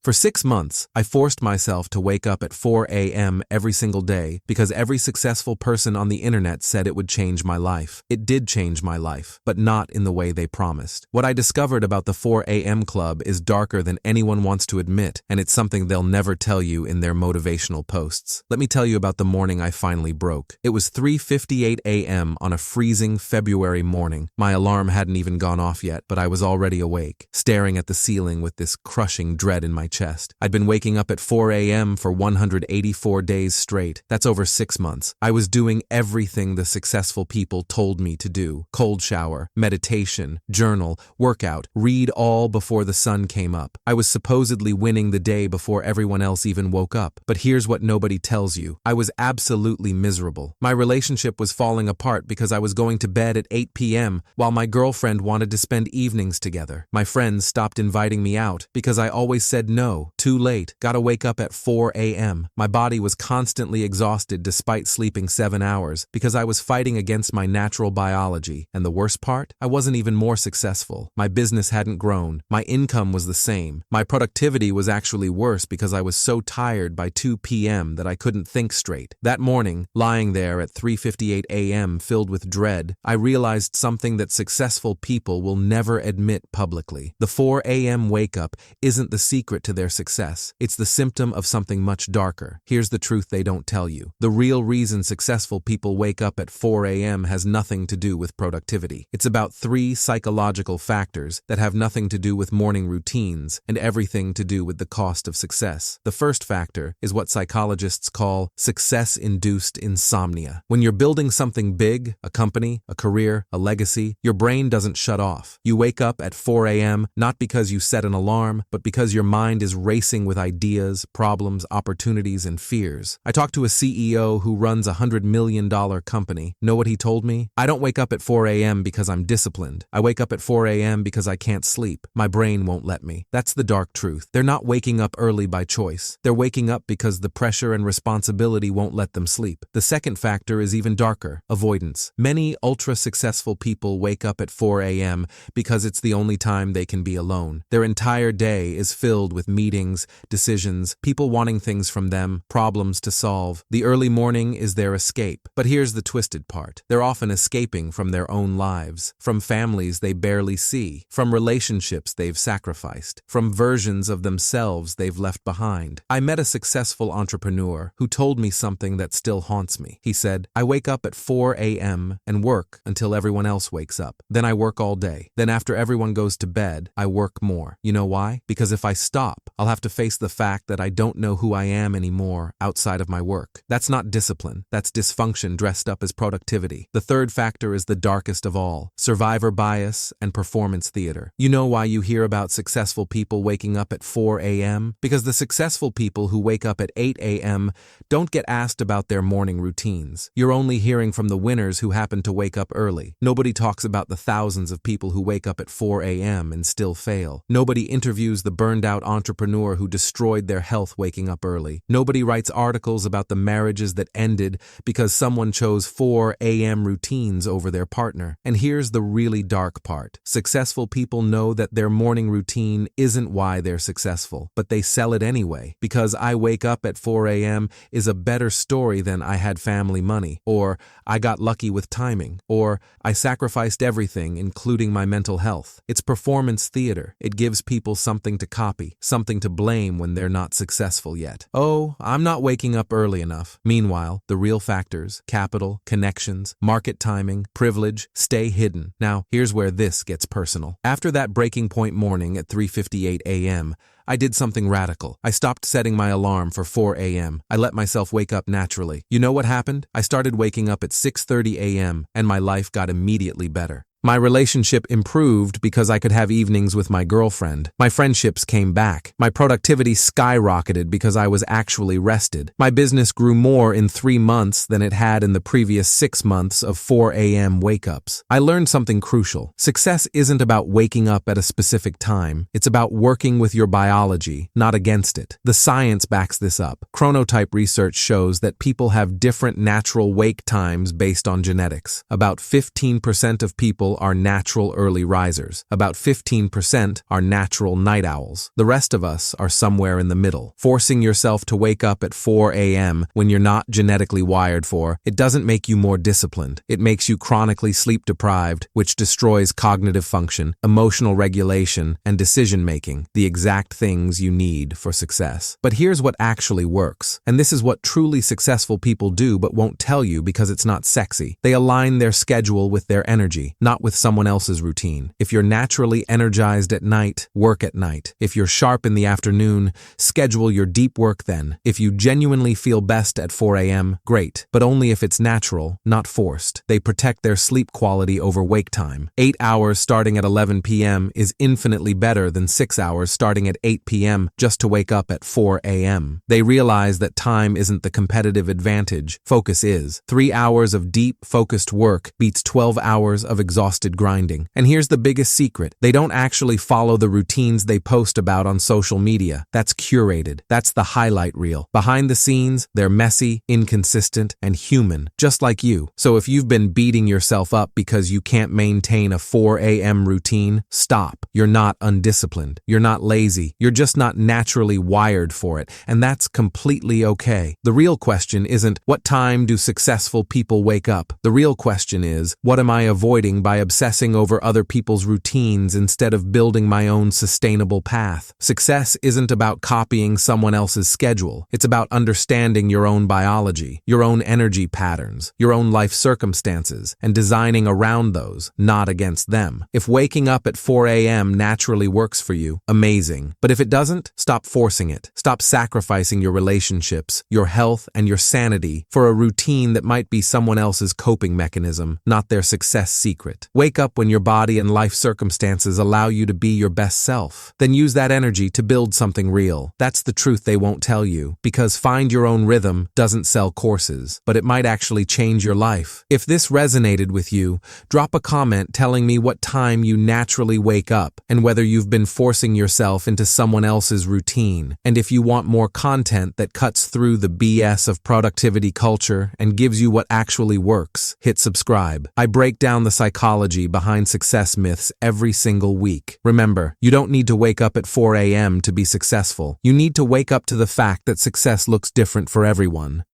For 6 months, I forced myself to wake up at 4 a.m. every single day because every successful person on the internet said it would change my life. It did change my life, but not in the way they promised. What I discovered about the 4 a.m. club is darker than anyone wants to admit, and it's something they'll never tell you in their motivational posts. Let me tell you about the morning I finally broke. It was 3:58 a.m. on a freezing February morning. My alarm hadn't even gone off yet, but I was already awake, staring at the ceiling with this crushing dread in my chest. I'd been waking up at 4 a.m. for 184 days straight. That's over 6 months. I was doing everything the successful people told me to do. Cold shower, meditation, journal, workout, read all before the sun came up. I was supposedly winning the day before everyone else even woke up. But here's what nobody tells you. I was absolutely miserable. My relationship was falling apart because I was going to bed at 8 p.m. while my girlfriend wanted to spend evenings together. My friends stopped inviting me out because I always said no. Too late. Gotta wake up at 4 a.m. My body was constantly exhausted despite sleeping 7 hours because I was fighting against my natural biology. And the worst part? I wasn't even more successful. My business hadn't grown. My income was the same. My productivity was actually worse because I was so tired by 2 p.m. that I couldn't think straight. That morning, lying there at 3:58 a.m. filled with dread, I realized something that successful people will never admit publicly. The 4 a.m. wake-up isn't the secret to their success. It's the symptom of something much darker. Here's the truth they don't tell you. The real reason successful people wake up at 4 a.m. has nothing to do with productivity. It's about 3 psychological factors that have nothing to do with morning routines and everything to do with the cost of success. The first factor is what psychologists call success-induced insomnia. When you're building something big, a company, a career, a legacy, your brain doesn't shut off. You wake up at 4 a.m. not because you set an alarm, but because your mind is racing with ideas, problems, opportunities, and fears. I talked to a CEO who runs a $100 million company. Know what he told me? I don't wake up at 4 a.m. because I'm disciplined. I wake up at 4 a.m. because I can't sleep. My brain won't let me. That's the dark truth. They're not waking up early by choice. They're waking up because the pressure and responsibility won't let them sleep. The second factor is even darker: avoidance. Many ultra-successful people wake up at 4 a.m. because it's the only time they can be alone. Their entire day is filled with meetings, decisions, people wanting things from them, problems to solve. The early morning is their escape. But here's the twisted part. They're often escaping from their own lives, from families they barely see, from relationships they've sacrificed, from versions of themselves they've left behind. I met a successful entrepreneur who told me something that still haunts me. He said, "I wake up at 4 a.m. and work until everyone else wakes up. Then I work all day. Then after everyone goes to bed, I work more. You know why? Because if I stop, I'll have to face the fact that I don't know who I am anymore outside of my work." That's not discipline. That's dysfunction dressed up as productivity. The third factor is the darkest of all: survivor bias and performance theater. You know why you hear about successful people waking up at 4 a.m.? Because the successful people who wake up at 8 a.m. don't get asked about their morning routines. You're only hearing from the winners who happen to wake up early. Nobody talks about the thousands of people who wake up at 4 a.m. and still fail. Nobody interviews the burned-out entrepreneur who destroyed their health waking up early. Nobody writes articles about the marriages that ended because someone chose 4 a.m. routines over their partner. And here's the really dark part. Successful people know that their morning routine isn't why they're successful, but they sell it anyway. Because I wake up at 4 a.m. is a better story than I had family money, or I got lucky with timing, or I sacrificed everything, including my mental health. It's performance theater. It gives people something to copy, something to blame when they're not successful yet. Oh, I'm not waking up early enough. Meanwhile, the real factors, capital, connections, market timing, privilege, stay hidden. Now, here's where this gets personal. After that breaking point morning at 3:58 a.m., I did something radical. I stopped setting my alarm for 4 a.m. I let myself wake up naturally. You know what happened? I started waking up at 6:30 a.m. and my life got immediately better. My relationship improved because I could have evenings with my girlfriend. My friendships came back. My productivity skyrocketed because I was actually rested. My business grew more in 3 months than it had in the previous 6 months of 4 a.m. wake-ups. I learned something crucial. Success isn't about waking up at a specific time. It's about working with your biology, not against it. The science backs this up. Chronotype research shows that people have different natural wake times based on genetics. About 15% of people people are natural early risers. About 15% are natural night owls. The rest of us are somewhere in the middle. Forcing yourself to wake up at 4 a.m. when you're not genetically wired for, it doesn't make you more disciplined. It makes you chronically sleep deprived, which destroys cognitive function, emotional regulation, and decision-making, the exact things you need for success. But here's what actually works. And this is what truly successful people do but won't tell you because it's not sexy. They align their schedule with their energy, not with someone else's routine. If you're naturally energized at night, work at night. If you're sharp in the afternoon, schedule your deep work then. If you genuinely feel best at 4 a.m., great, but only if it's natural, not forced. They protect their sleep quality over wake time. 8 hours starting at 11 p.m. is infinitely better than 6 hours starting at 8 p.m. just to wake up at 4 a.m. They realize that time isn't the competitive advantage, focus is. 3 hours of deep, focused work beats 12 hours of exhausted grinding. And here's the biggest secret. They don't actually follow the routines they post about on social media. That's curated. That's the highlight reel. Behind the scenes, they're messy, inconsistent, and human, just like you. So if you've been beating yourself up because you can't maintain a 4 a.m. routine, stop. You're not undisciplined. You're not lazy. You're just not naturally wired for it, and that's completely okay. The real question isn't, what time do successful people wake up? The real question is, what am I avoiding by obsessing over other people's routines instead of building my own sustainable path? Success isn't about copying someone else's schedule. It's about understanding your own biology, your own energy patterns, your own life circumstances, and designing around those, not against them. If waking up at 4 a.m. naturally works for you, amazing. But if it doesn't, stop forcing it. Stop sacrificing your relationships, your health, and your sanity for a routine that might be someone else's coping mechanism, not their success secret. Wake up when your body and life circumstances allow you to be your best self. Then use that energy to build something real. That's the truth they won't tell you, because Find Your Own Rhythm doesn't sell courses, but it might actually change your life. If this resonated with you, drop a comment telling me what time you naturally wake up and whether you've been forcing yourself into someone else's routine. And if you want more content that cuts through the BS of productivity culture and gives you what actually works, hit subscribe. I break down the psychology behind success myths every single week. Remember, you don't need to wake up at 4 a.m. to be successful. You need to wake up to the fact that success looks different for everyone.